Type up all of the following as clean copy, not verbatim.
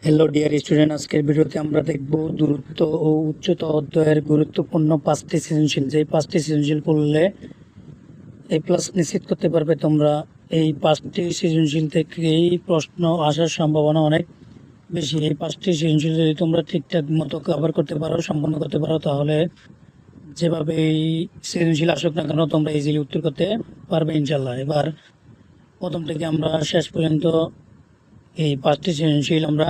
Hello dear student, আজকের ভিডিওতে আমরা দেখব দূরত্ব ও উচ্চতা অধ্যায়ের গুরুত্বপূর্ণ 5টি সৃজনশীল। যেই 5টি সৃজনশীল করলে এই প্লাস নিশ্চিত করতে পারবে তোমরা এই 5টি সৃজনশীল থেকেই প্রশ্ন আসার সম্ভাবনা অনেক বেশি। এই 5টি সৃজনশীল যদি তোমরা ঠিকঠাক মতো কভার করতে পারো, সম্পন্ন করতে পারো, তাহলে যেভাবে এই সৃজনশীল আসুক না কেন তোমরা ইজিলি উত্তর করতে পারবে ইনশাল্লাহ। এবার প্রথম থেকে আমরা শেষ পর্যন্ত এই 5টি সৃজনশীল আমরা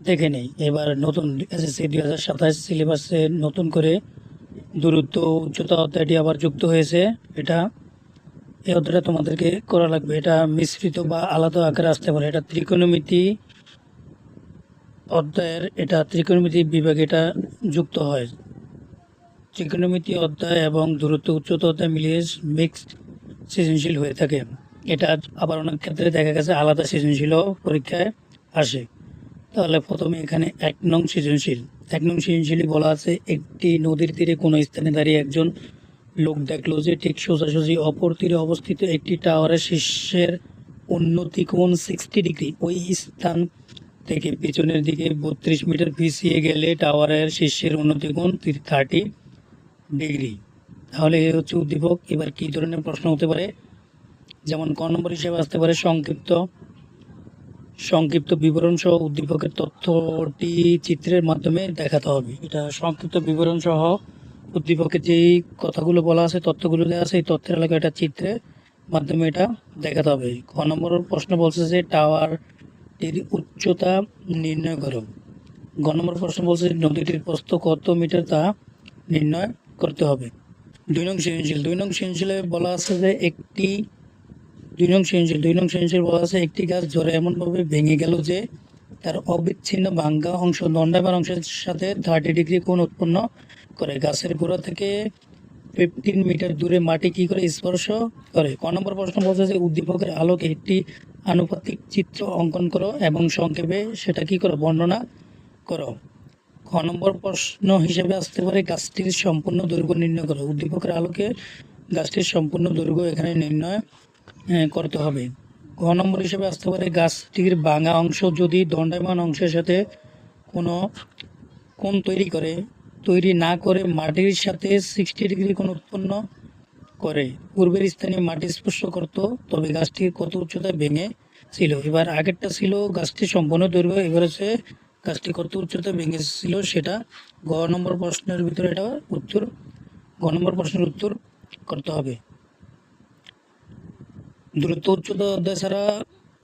দেখে নেই। এবার নতুন এসএসসি 2027 সিলেবাসে নতুন করে দূরত্ব উচ্চতা অধ্যায়টি আবার যুক্ত হয়েছে। এই অধ্যায়টা তোমাদেরকে করা লাগবে। এটা মিশ্রিত বা আলাদা আকারে আসতে পারে। এটা ত্রিকোণমিতি অধ্যায়ের, এটা ত্রিকোণমিতি বিভাগে এটা যুক্ত হয়। ত্রিকোণমিতি অধ্যায় এবং দূরত্ব উচ্চতা অধ্যায় মিলিয়ে মিক্সড সৃজনশীল হয়ে থাকে। এটা আবার অনেক ক্ষেত্রে দেখা গেছে আলাদা সৃজনশীলও পরীক্ষায় আসে। তাহলে প্রথমে এখানে 1 নং সৃজনশীল। 1 নং সৃজনশীলে বলা আছে, একটি নদীর তীরে কোনো স্থানে দাঁড়িয়ে একজন লোক দেখলো যে ঠিক সোজাসুজি অপর তীরে অবস্থিত একটি টাওয়ারের শীর্ষের উন্নতি কোণ 60 ডিগ্রি। ওই স্থান থেকে পিছনের দিকে 32 মিটার পিছিয়ে গেলে টাওয়ারের শীর্ষের উন্নতি কোণ 30 ডিগ্রি। তাহলে এই হচ্ছে উদ্দীপক। এবার কী ধরনের প্রশ্ন হতে পারে? যেমন ক নম্বর হিসেবে আসতে পারে সংক্ষিপ্ত বিবরণ সহ উদ্দীপকের তথ্যটি চিত্রের মাধ্যমে দেখাতে হবে। এটা সংক্ষিপ্ত বিবরণ সহ উদ্দীপকের যেই কথাগুলো বলা আছে, তথ্যগুলো দেওয়া আছে, এই তথ্যের এলাকায় এটা চিত্রের মাধ্যমে এটা দেখাতে হবে। ক নম্বর প্রশ্ন বলছে যে টাওয়ারটির উচ্চতা নির্ণয় করো। গ নম্বর প্রশ্ন বলছে নদীটির প্রস্থ কত মিটার তা নির্ণয় করতে হবে। 2 নং সৃজনশীলে বলা আছে যে দুই নং সৃজনশীল বলা আছে, একটি গাছ ঝড়ে এমনভাবে ভেঙে গেল যে তার অবিচ্ছিন্ন ভাঙ্গা অংশ দণ্ডায়মান অংশের সাথে 30 ডিগ্রি কোণ উৎপন্ন করে। গাছের গোড়া থেকে 15 মিটার দূরে মাটি কি করে স্পর্শ করে। ক নম্বর প্রশ্ন বলছে যে উদ্দীপকের আলোকে একটি আনুপাতিক চিত্র অঙ্কন করো এবং সংক্ষেপে সেটা কি করো, বর্ণনা করো। খ নম্বর প্রশ্ন হিসেবে আসতে পারে গাছটির সম্পূর্ণ দৈর্ঘ্য নির্ণয় করো। উদ্দীপকের আলোকে গাছটির সম্পূর্ণ দৈর্ঘ্য এখানে নির্ণয় করতে হবে। গ নম্বর হিসেবে আসতে পারে গাছটির ভাঙা অংশ যদি দণ্ডায়মান অংশের সাথে কোনো কোণ তৈরি না করে মাটির সাথে 60 ডিগ্রি কোণ উৎপন্ন করে পূর্বের স্থানে মাটি স্পর্শ করত, তবে গাছটির কত উচ্চতায় ভেঙে ছিল। এবার আগেরটা ছিল গাছটির সম্পূর্ণ দৈর্ঘ্য, এবার হচ্ছে গাছটি কত উচ্চতায় ভেঙেছিল সেটা গ নম্বর প্রশ্নের ভিতরে এটা উত্তর, গ নম্বর প্রশ্নের উত্তর করতে হবে। দূরত্ব উচ্চতা অধ্যায় ছাড়া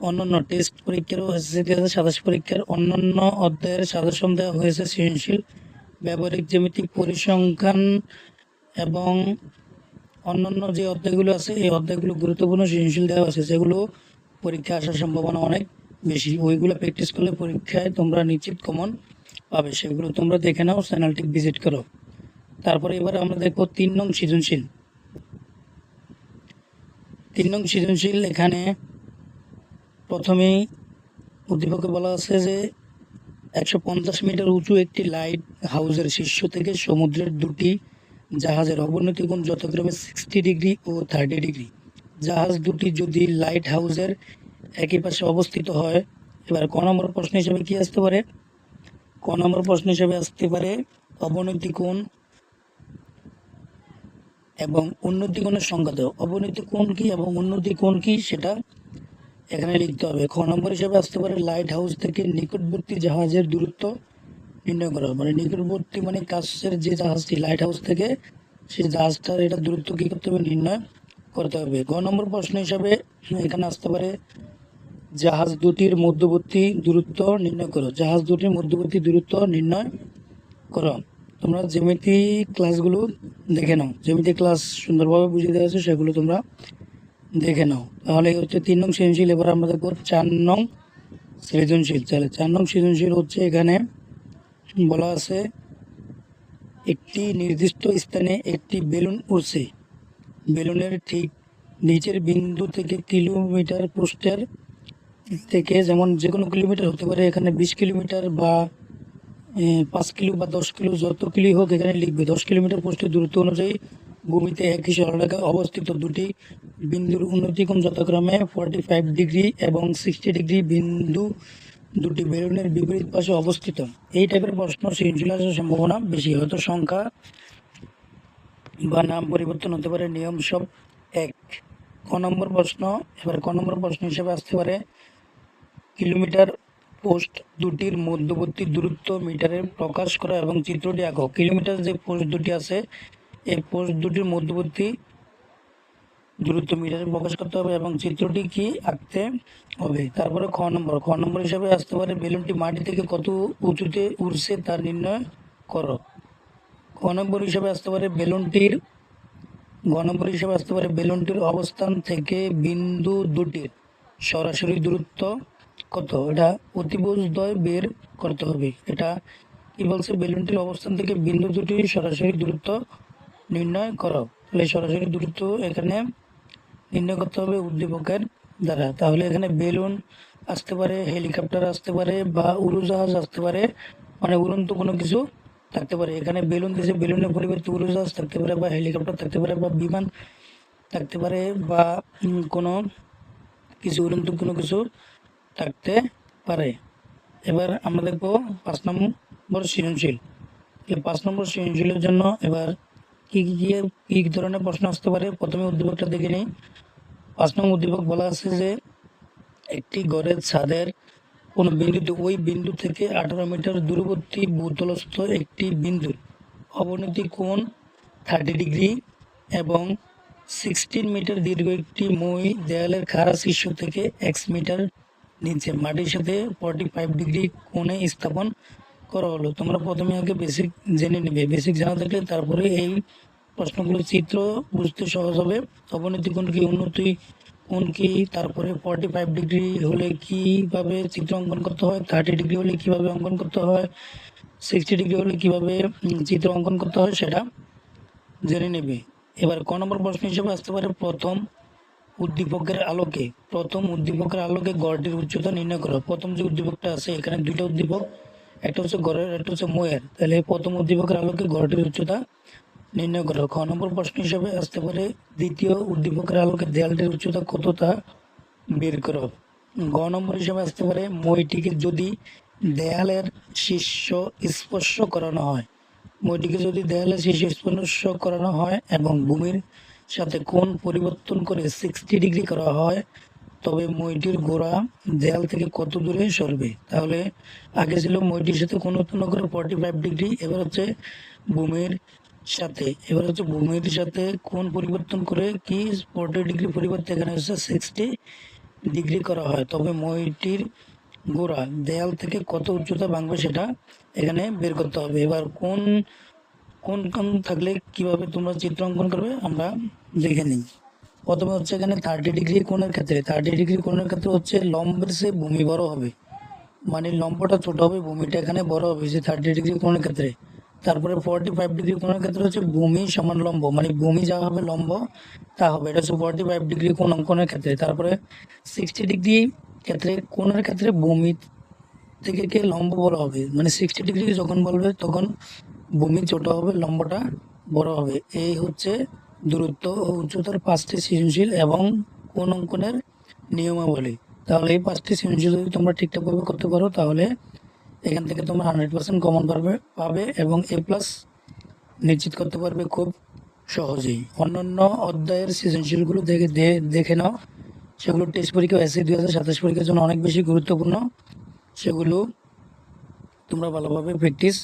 অন্যান্য টেস্ট পরীক্ষার ও এসএসসি 2027 পরীক্ষার অন্যান্য অধ্যায়ের সাজেশন দেওয়া হয়েছে। সৃজনশীল, ব্যবহারিক জ্যামিতিক, পরিসংখ্যান এবং অন্যান্য যে অধ্যায়গুলো আছে এই অধ্যায়গুলো গুরুত্বপূর্ণ সৃজনশীল দেওয়া আছে, যেগুলো পরীক্ষায় আসার সম্ভাবনা অনেক বেশি। ওইগুলো প্র্যাকটিস করলে পরীক্ষায় তোমরা নিশ্চিত কমন পাবে। সেগুলো তোমরা দেখে নাও, চ্যানেলটি ভিজিট করো। তারপরে এবার আমরা দেখব 3 নং সৃজনশীল। 3 নং সৃজনশীল, এখানে প্রথমেই উদ্দীপকে বলা আছে যে 150 মিটার উঁচু একটি লাইট হাউসের শীর্ষ থেকে সমুদ্রের দুটি জাহাজের অবনতি কোণ যথাক্রমে 60 ডিগ্রি ও 30 ডিগ্রি। জাহাজ দুটি যদি লাইট হাউসের একই পাশে অবস্থিত হয়। এবার ক নম্বর প্রশ্ন হিসেবে কি আসতে পারে? ক নম্বর প্রশ্ন হিসেবে আসতে পারে অবনতি কোণ এবং উন্নতি কোণের সংজ্ঞা দাও। অবনতি কোণ কি এবং উন্নতি কোণ কি সেটা এখানে লিখতে হবে। খ নম্বর হিসেবে আসতে পারে লাইট হাউস থেকে নিকটবর্তী জাহাজের দূরত্ব নির্ণয় করা। মানে নিকটবর্তী মানে কাছের যে জাহাজটি লাইট হাউস থেকে, সেই জাহাজটার এটা দূরত্ব কী করতে হবে, নির্ণয় করতে হবে। গ নম্বর প্রশ্ন হিসাবে এখানে আসতে পারে জাহাজ দুটির মধ্যবর্তী দূরত্ব নির্ণয় করো। জাহাজ দুটির মধ্যবর্তী দূরত্ব নির্ণয় করো। তোমরা জ্যামিতি ক্লাসগুলো দেখে নাও, জ্যামিতি ক্লাস সুন্দরভাবে বুঝিয়ে দেওয়া আছে, সেগুলো তোমরা দেখে নাও। তাহলে হচ্ছে 3 নং সৃজনশীল। এবার আমরা দেখব 4 নং সৃজনশীল। তাহলে 4 নং সৃজনশীল হচ্ছে, এখানে বলা আছে একটি নির্দিষ্ট স্থানে একটি বেলুন উড়ছে। বেলুনের ঠিক নিচের বিন্দু থেকে কিলোমিটার প্রস্থের থেকে, যেমন যে কোনো কিলোমিটার হতে পারে, এখানে 20 কিলোমিটার বা 5 কিলো বা 10 কিলো, যত কিলো হোক এখানে লিখবে। 10 কিলোমিটার প্রস্থের দূরত্ব অনুযায়ী ভূমিতে একই সরলরেখায় অবস্থিত দুটি বিন্দুর উন্নতি কোণ যথাক্রমে 45 ডিগ্রি এবং 60 ডিগ্রি। বিন্দু দুটি বেলুনের বিপরীত পাশে অবস্থিত। এই টাইপের প্রশ্ন সৃজনশীল আসার সম্ভাবনা বেশি, হয়তো সংখ্যা বা নাম পরিবর্তন হতে পারে, নিয়ম সব এক। ক নম্বর প্রশ্ন, এবার ক নম্বর প্রশ্ন হিসেবে আসতে পারে কিলোমিটার পোস্ট দুটির মধ্যবর্তী দূরত্ব মিটারে প্রকাশ করা এবং চিত্রটি আঁকো। কিলোমিটার যে পোস্ট দুটি আছে এই পোস্ট দুটির মধ্যবর্তী দূরত্ব মিটারে প্রকাশ করতে হবে এবং চিত্রটি কি আঁকতে হবে। তারপরে খ নম্বর হিসাবে আসতে পারে বেলুনটি মাটি থেকে কত উঁচুতে উড়ছে তা নির্ণয় করো। খ নম্বর হিসাবে আসতে পারে বেলুনটির অবস্থান থেকে বিন্দু দুটির সরাসরি দূরত্ব কত, এটা অতিভুজদ্বয় বের করতে হবে। এটা কি বলছে, বেলুনটির অবস্থান থেকে বিন্দু দুটির সরাসরি দূরত্ব নির্ণয় করো। তাহলে সরাসরি দূরত্ব এখানে নির্ণয় করতে হবে উদ্দীপকের দ্বারা। তাহলে এখানে বেলুন আসতে পারে, হেলিকপ্টার আসতে পারে, বা উড়োজাহাজ আসতে পারে, মানে উড়ন্ত কোনো কিছু থাকতে পারে। এখানে বেলুন দিয়েছে, বেলুনের পরিবর্তে উড়োজাহাজ থাকতে পারে, বা হেলিকপ্টার থাকতে পারে, বা বিমান থাকতে পারে, বা কোনো কিছু উড়ন্ত কোনো কিছু থাকতে পারে। এবার আমরা দেখবো 5 নম্বর সৃজনশীল। 5 নম্বর সৃজনশীলের জন্য এবার কি ধরনের প্রশ্ন আসতে পারে, প্রথমে উদ্দীপকটা দেখে নিই। 5 নম্বর উদ্দীপক বলা আছে যে একটি ঘরের ছাদের কোনো বিন্দুতে ওই বিন্দু থেকে 18 মিটার দূরবর্তী ভূতলস্থ একটি বিন্দুর অবনতি কোণ 30 ডিগ্রি এবং 16 মিটার দীর্ঘ একটি মই দেয়ালের খাড়া শীর্ষ থেকে x মিটার নিচে মাটির সাথে 45 ডিগ্রি কোণে স্থাপন করা হলো। তোমরা প্রথমে আগে বেসিক জেনে নেবে, বেসিক জানা থাকলে তারপরে এই প্রশ্নগুলো চিত্র বুঝতে সহজ হবে। অবনতি কোণ কি, উন্নতি কোণ কি, তারপরে 45 ডিগ্রি হলে কিভাবে চিত্র অঙ্কন করতে হয়, 30 ডিগ্রি হলে কিভাবে অঙ্কন করতে হয়, 60 ডিগ্রি হলে কিভাবে চিত্র অঙ্কন করতে হয় সেটা জেনে নেবে। এবার ক নম্বর প্রশ্ন হিসেবে আসতে পারে প্রথম উদ্দীপকের আলোকে গড়টির উচ্চতা নির্ণয় করো। প্রথম যে উদ্দীপকটা আছে এখানে দুইটা উদ্দীপক, একটা হচ্ছে গড়ের, একটা হচ্ছে ময়ের। তাহলে প্রথম উদ্দীপকের আলোকে গড়টির উচ্চতা নির্ণয় করো। খ নম্বর প্রশ্ন হিসেবে আসতে পারে দ্বিতীয় উদ্দীপকের আলোকে দেয়ালটির উচ্চতা কত তা বের করো। গ নম্বর হিসেবে আসতে পারে মইটিকে যদি দেয়ালের শীর্ষ স্পর্শ করানো হয় এবং ভূমির সাথে কোণ পরিবর্তন করে 60 ডিগ্রি করা হয় তবে মইটির গোড়া দেয়াল থেকে কত দূরে সরবে। তাহলে আগে ছিল মইটির সাথে কোণ উৎপন্ন করে 45 ডিগ্রি, এবার হচ্ছে ভূমির সাথে কোণ পরিবর্তন করে কি 40 ডিগ্রি পরিবর্তে এখানে হচ্ছে 60 ডিগ্রি করা হয়, তবে মইটির গোড়া দেয়াল থেকে কত উচ্চতা ভাঙবে সেটা এখানে বের করতে হবে। এবার কোন থাকলে কিভাবে তোমরা চিত্র অঙ্কন করবে আমরা দেখে নিই। প্রথমে হচ্ছে এখানে 30 ডিগ্রি কোণের ক্ষেত্রে হচ্ছে লম্বের চেয়ে ভূমি বড় হবে, মানে লম্বটা ছোট হবে, ভূমিটা এখানে বড় হবে, যে 30 ডিগ্রি কোণের ক্ষেত্রে। তারপরে 45 ডিগ্রি কোণের ক্ষেত্রে হচ্ছে ভূমি সমান লম্ব, মানে ভূমি যা হবে লম্ব তা হবে, এটা হচ্ছে 45 ডিগ্রি কোণ অঙ্কনের ক্ষেত্রে। তারপরে 60 ডিগ্রি কোণের ক্ষেত্রে ভূমি থেকে লম্ব বড় হবে, মানে 60 ডিগ্রি যখন বলবে তখন ভূমি ছোট হবে, লম্বটা বড় হবে। এই হচ্ছে দূরত্ব ও উচ্চতার 5টি সৃজনশীল এবং কোণ অঙ্কনের নিয়মাবলী। তাহলে এই 5টি সৃজনশীল যদি তোমরা ঠিকঠাকভাবে করতে পারো তাহলে এখান থেকে তোমরা 100% কমন পাবে এবং A+ নিশ্চিত করতে পারবে খুব সহজেই। অন্যান্য অধ্যায়ের সৃজনশীলগুলো দেখে নাও, সেগুলো টেস্ট পরীক্ষা এসএসসি 2027 পরীক্ষার জন্য অনেক বেশি গুরুত্বপূর্ণ। সেগুলো তোমরা ভালোভাবে প্র্যাকটিস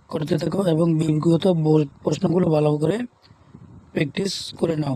করতে থাকো এবং বিগত প্রশ্নগুলো ভালো করে প্র্যাকটিস করে নাও।